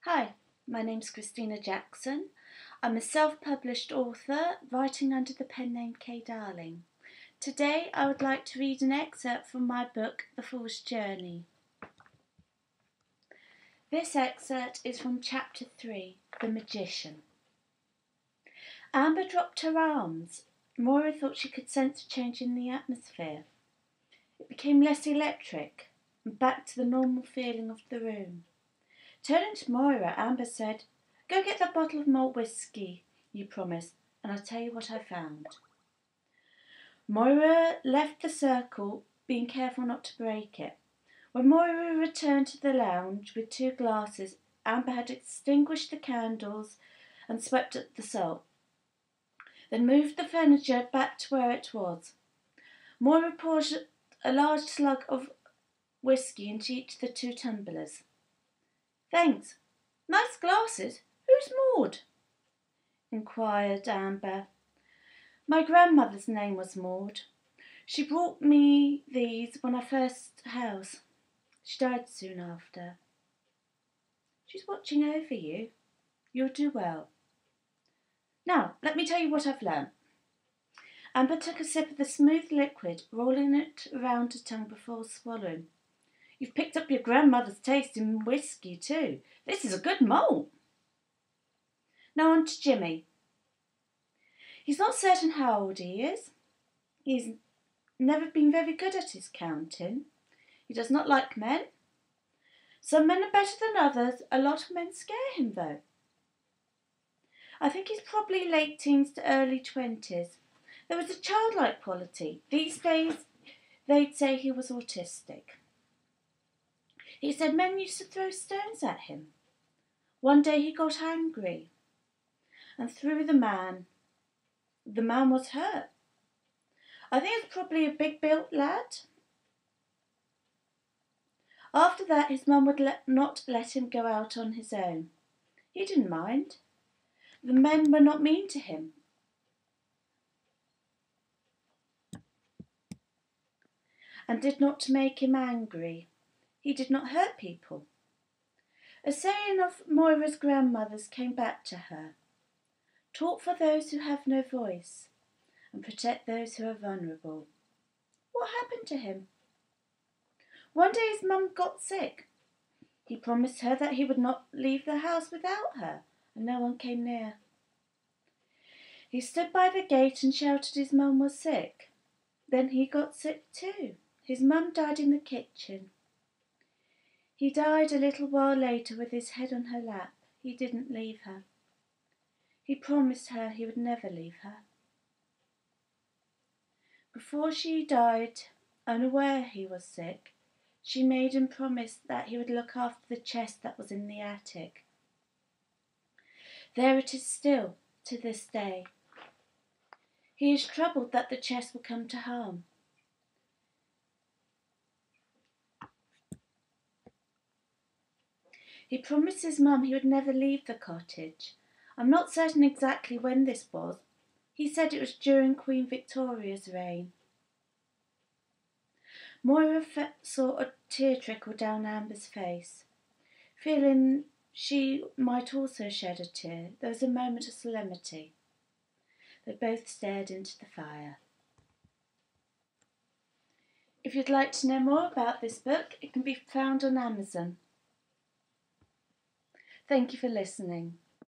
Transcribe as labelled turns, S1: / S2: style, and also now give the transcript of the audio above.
S1: Hi, my name's Christina Jackson. I'm a self-published author writing under the pen name Kay Darling. Today I would like to read an excerpt from my book, The Fool's Journey. This excerpt is from Chapter 3, The Magician. Amber dropped her arms. Moira thought she could sense a change in the atmosphere. It became less electric and back to the normal feeling of the room. Turning to Moira, Amber said, "Go get that bottle of malt whiskey you promised, and I'll tell you what I found." Moira left the circle, being careful not to break it. When Moira returned to the lounge with 2 glasses, Amber had extinguished the candles and swept up the salt, then moved the furniture back to where it was. Moira poured a large slug of whiskey into each of the 2 tumblers. "Thanks. Nice glasses. Who's Maud?" inquired Amber. "My grandmother's name was Maud. She brought me these when I first house. She died soon after. She's watching over you. You'll do well. Now, let me tell you what I've learnt." Amber took a sip of the smooth liquid, rolling it around her tongue before swallowing. "You've picked up your grandmother's taste in whiskey too. This is a good malt." Now on to Jimmy. He's not certain how old he is. He's never been very good at his counting. He does not like men. Some men are better than others. A lot of men scare him though. I think he's probably late teens to early 20s. There was a childlike quality. These days they'd say he was autistic. He said men used to throw stones at him. One day he got angry and threw the man. The man was hurt. I think it's probably a big-built lad. After that, his mum would not let him go out on his own. He didn't mind. The men were not mean to him. And did not make him angry. He did not hurt people. A saying of Moira's grandmother's came back to her. "Talk for those who have no voice and protect those who are vulnerable." What happened to him? One day his mum got sick. He promised her that he would not leave the house without her, and no one came near. He stood by the gate and shouted his mum was sick. Then he got sick too. His mum died in the kitchen. He died a little while later with his head on her lap. He didn't leave her. He promised her he would never leave her. Before she died, unaware he was sick, she made him promise that he would look after the chest that was in the attic. There it is still, to this day. He is troubled that the chest will come to harm. He promised his mum he would never leave the cottage. I'm not certain exactly when this was. He said it was during Queen Victoria's reign. Moira saw a tear trickle down Amber's face. Feeling she might also shed a tear, there was a moment of solemnity. They both stared into the fire. If you'd like to know more about this book, it can be found on Amazon. Thank you for listening.